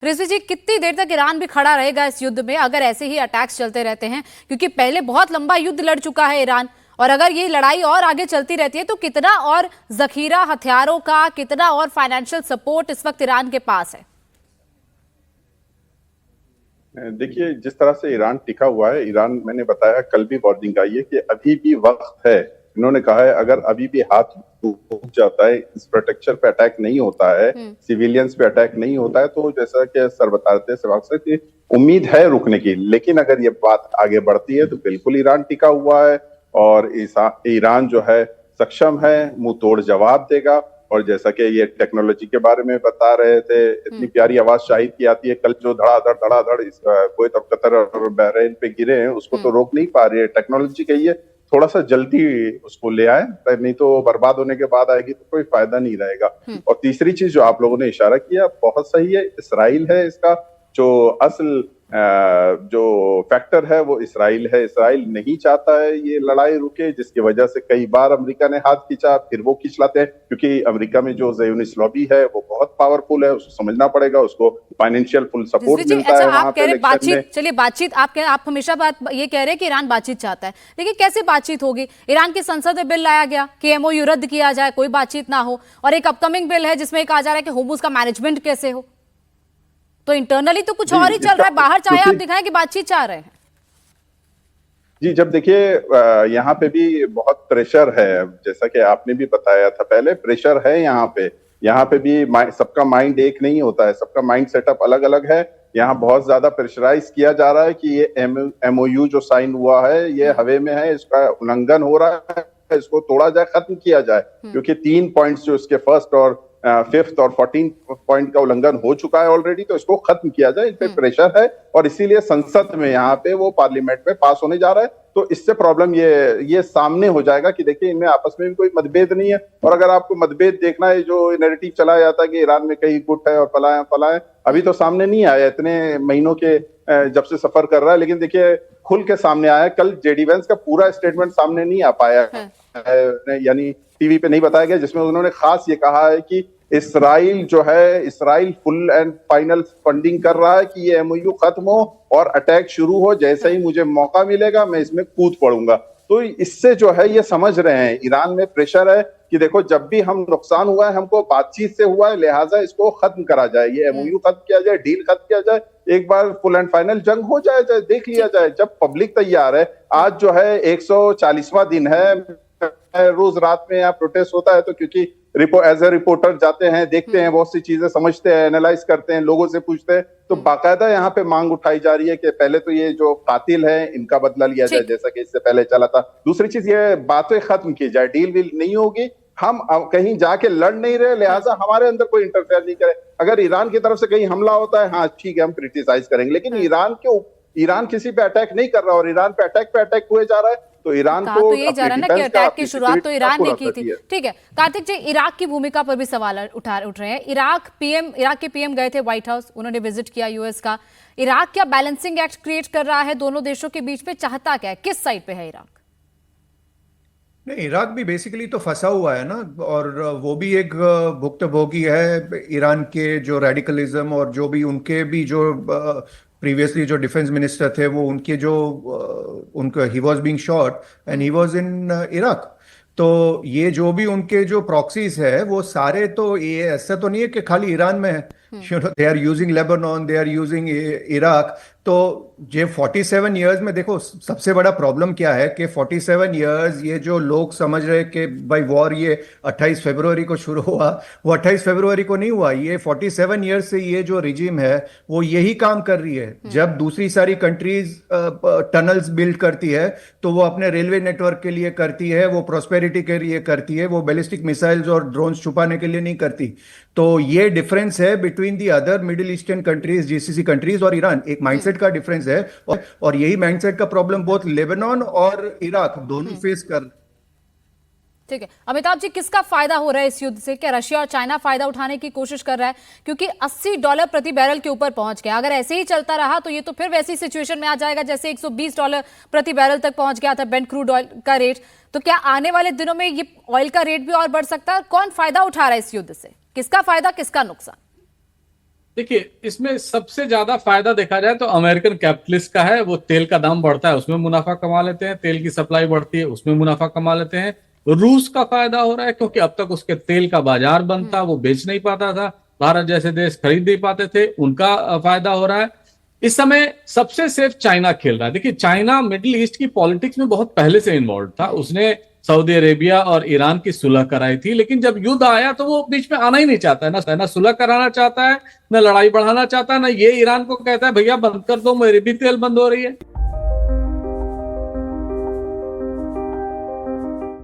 रिजवी जी, कितनी देर तक ईरान भी खड़ा रहेगा इस युद्ध में अगर ऐसे ही अटैक्स चलते रहते हैं? क्योंकि पहले बहुत लंबा युद्ध लड़ चुका है ईरान, और अगर ये लड़ाई और आगे चलती रहती है तो कितना और जखीरा हथियारों का, कितना और फाइनेंशियल सपोर्ट इस वक्त ईरान के पास है? देखिए, जिस तरह से ईरान टिका हुआ है, ईरान, मैंने बताया कल भी वार्निंग आई है कि अभी भी वक्त है। इन्होंने कहा है अगर अभी भी हाथ रुक जाता है, इंफ्रास्ट्रक्चर पे अटैक नहीं होता है, सिविलियंस पे अटैक नहीं होता है, तो जैसा कि सर बता रहे थे सहवाग सर कि उम्मीद है रुकने की। लेकिन अगर ये बात आगे बढ़ती है तो बिल्कुल ईरान टिका हुआ है और ईरान जो है सक्षम है, मुंह तोड़ जवाब देगा। और जैसा कि ये टेक्नोलॉजी के बारे में बता रहे थे, इतनी प्यारी आवाज शाहिद की आती है। कल जो धड़ाधड़ इस कुवैत और कतर और बहरीन पे गिरे हैं, उसको तो रोक नहीं पा रही है टेक्नोलॉजी। कहिए थोड़ा सा जल्दी उसको ले आए, नहीं तो बर्बाद होने के बाद आएगी तो कोई फायदा नहीं रहेगा। और तीसरी चीज जो आप लोगों ने इशारा किया, बहुत सही है, इसराइल है इसका जो असल जो फैक्टर है, वो इसराइल है। इसराइल नहीं चाहता है ये लड़ाई रुके, जिसकी वजह से कई बार अमेरिका ने हाथ खींचा, फिर वो खींच लाते हैं, क्योंकि अमेरिका में जो ज़ियोनिस्ट लॉबी है वो बहुत पावरफुल है, उसको समझना पड़ेगा, उसको फाइनेंशियल फुल सपोर्ट मिलता है वहां पे इलेक्शन में। चलिए बातचीत, आप हमेशा ये कह रहे हैं कि ईरान बातचीत चाहता है, लेकिन कैसे बातचीत होगी? ईरान की संसद में बिल लाया गया कि एमओयू रद्द किया जाए, कोई बातचीत ना हो, और एक अपकमिंग बिल है जिसमें कहा जा रहा है कि होर्मुज का मैनेजमेंट कैसे हो। तो इंटरनली तो कुछ और ही चल रहा है, बाहर चाहे आप दिखाएं कि बातचीत चाह रहे हैं। जी, जब देखिए यहाँ पे भी बहुत प्रेशर है, जैसा कि आपने भी बताया था पहले, प्रेशर है यहाँ पे भी सबका माइंड एक नहीं होता है, सबका माइंड सेटअप अलग अलग है। यहाँ बहुत ज्यादा प्रेशराइज किया जा रहा है कि ये एमओयू जो साइन हुआ है ये हवे में है, इसका उल्लंघन हो रहा है, इसको तोड़ा जाए, खत्म किया जाए। क्योंकि 3 पॉइंट्स जो इसके फर्स्ट और फिफ्थ और 14 पॉइंट का उल्लंघन हो चुका है ऑलरेडी, तो इसको खत्म किया जाए, इन पे प्रेशर है। और इसीलिए संसद में यहाँ पे वो पार्लियामेंट में पास होने जा रहा है। तो इससे प्रॉब्लम ये सामने हो जाएगा कि देखिए इनमें आपस में भी कोई मतभेद नहीं है। और अगर आपको मतभेद देखना है, जो नैरेटिव चलाया जाता है कि ईरान में कहीं गुट है और फलाए, अभी तो सामने नहीं आया, इतने महीनों के जब से सफर कर रहा है। लेकिन देखिए खुल के सामने आया। कल जेडी वेंस का पूरा स्टेटमेंट सामने नहीं आ पाया यानी टीवी पे नहीं बताया गया, जिसमें उन्होंने खास ये कहा है कि Israel full and final funding कर रहा है कि ये एमओयू खत्म हो और अटैक शुरू हो, जैसे ही मुझे मौका मिलेगा मैं इसमें कूद पड़ूंगा। तो इससे जो है ये समझ रहे हैं ईरान में प्रेशर है कि देखो जब भी हम नुकसान हुआ है हमको बातचीत से हुआ है, लिहाजा इसको खत्म करा जाए, ये एमओयू खत्म किया जाए, डील खत्म किया जाए, एक बार फुल एंड फाइनल जंग हो जाए, देख लिया जाए। जब पब्लिक तैयार है, आज जो है 140वां दिन है, रोज रात में यहाँ प्रोटेस्ट होता है, तो क्योंकि एज ए रिपोर्टर जाते हैं, देखते हैं, बहुत सी चीजें समझते हैं, एनालाइज करते हैं, लोगों से पूछते हैं, तो बाकायदा यहाँ पे मांग उठाई जा रही है कि पहले तो ये जो कातिल है इनका बदला लिया जाए, जैसा कि इससे पहले चला था। दूसरी चीज, ये बातें खत्म की जाए, डील वील नहीं होगी, हम कहीं जाके लड़ नहीं रहे, लिहाजा हमारे अंदर कोई इंटरफेयर नहीं करे। अगर ईरान की तरफ से कहीं हमला होता है, हाँ ठीक है, हम क्रिटिसाइज करेंगे, लेकिन ईरान किसी पे अटैक नहीं कर रहा और ईरान पे अटैक हुए जा रहा है, तो ईरान को तो ये जा रहा है ना कि अटैक की शुरुआत तो ईरान ने की थी। ठीक है कार्तिक जी, इराक की भूमिका पर भी सवाल उठ रहे हैं। इराक के पीएम गए थे व्हाइट हाउस, उन्होंने विजिट किया यूएस का। इराक क्या बैलेंसिंग एक्ट क्रिएट कर रहा है दोनों देशों के बीच में? चाहता क्या है, किस साइड पे है इराक? नहीं, इराक भी बेसिकली तो फंसा हुआ है ना, और वो भी एक भुक्तभोगी है ईरान के जो रेडिकलिज्म, और जो भी उनके भी जो प्रीवियसली जो डिफेंस मिनिस्टर थे, वो उनके जो उनका he was being shot and he was in Iraq. तो ये जो भी उनके जो प्रॉक्सीज है, वो सारे तो ये ऐसा तो नहीं है कि खाली ईरान में है, they are using Lebanon, they are using Iraq. तो ये 47 इयर्स में देखो, सबसे बड़ा प्रॉब्लम क्या है कि 47 इयर्स ये जो लोग समझ रहे कि भाई वॉर ये 28 फरवरी को शुरू हुआ, वो 28 फरवरी को नहीं हुआ। ये 47 इयर्स से ये जो रिजीम है वो यही काम कर रही है। जब दूसरी सारी कंट्रीज टनल्स बिल्ड करती है तो वो अपने रेलवे नेटवर्क के लिए करती है, वो प्रोस्पेरिटी के लिए करती है, वो बैलिस्टिक मिसाइल्स और ड्रोन्स छुपाने के लिए नहीं करती। तो ये डिफरेंस है between the other middle eastern countries, GCC countries और ईरान। एक माइंडसेट का डिफरेंस है, और यही माइंडसेट का प्रॉब्लम बहुत लेबनान और इराक दोनों फेस कर। ठीक है अमिताभ जी, किसका फायदा हो रहा है इस युद्ध से? क्या रशिया और चाइना फायदा उठाने की कोशिश कर रहा है? क्योंकि $80 प्रति बैरल के ऊपर पहुंच गया। अगर ऐसे ही चलता रहा तो ये तो फिर वैसी सिचुएशन में आ जाएगा जैसे $120 प्रति बैरल तक पहुंच गया था ब्रेंट क्रूड ऑयल का रेट। तो क्या आने वाले दिनों में ये ऑयल का रेट भी और बढ़ सकता है? कौन फायदा उठा रहा है इस युद्ध से? किसका फायदा, किसका नुकसान? देखिए, इसमें सबसे ज्यादा फायदा देखा जाए तो अमेरिकन कैपिटलिस्ट का है। वो तेल का दाम बढ़ता है उसमें मुनाफा कमा लेते हैं, तेल की सप्लाई बढ़ती है उसमें मुनाफा कमा लेते हैं। रूस का फायदा हो रहा है क्योंकि अब तक उसके तेल का बाजार बंद था, वो बेच नहीं पाता था, भारत जैसे देश खरीद नहीं पाते थे, उनका फायदा हो रहा है। इस समय सबसे सेफ चाइना खेल रहा है। देखिए, चाइना मिडिल ईस्ट की पॉलिटिक्स में बहुत पहले से इन्वॉल्व था। उसने सऊदी अरेबिया और ईरान की सुलह कराई थी, लेकिन जब युद्ध आया तो वो बीच में आना ही नहीं चाहता है, ना सुलह कराना चाहता है, ना लड़ाई बढ़ाना चाहता है, ना ये ईरान को कहता है भैया बंद कर दो, मेरी भी तेल बंद हो रही है।